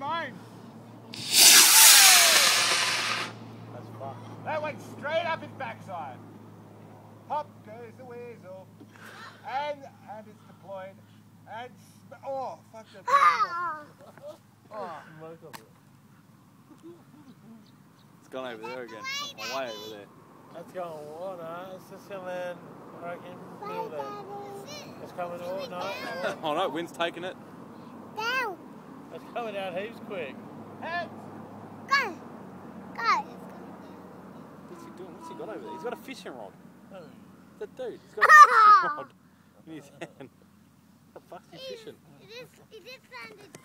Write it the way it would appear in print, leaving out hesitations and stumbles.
mine. That's fun. That went straight up his backside. Pop goes the weasel. And it's deployed. And oh, fuck that. Oh. It's gone over there again. Oh, way over there. That's going, oh no, it's just going to land, I reckon, middle there. It's coming, oh no. Oh no, wind's taking it. Down. It's coming out heaps quick. Heads. Go. Go. What's he doing? What's he got over there? He's got a fishing rod. Oh. That dude, he's got a fishing rod in his hand. What the fuck's he fishing? It is landed.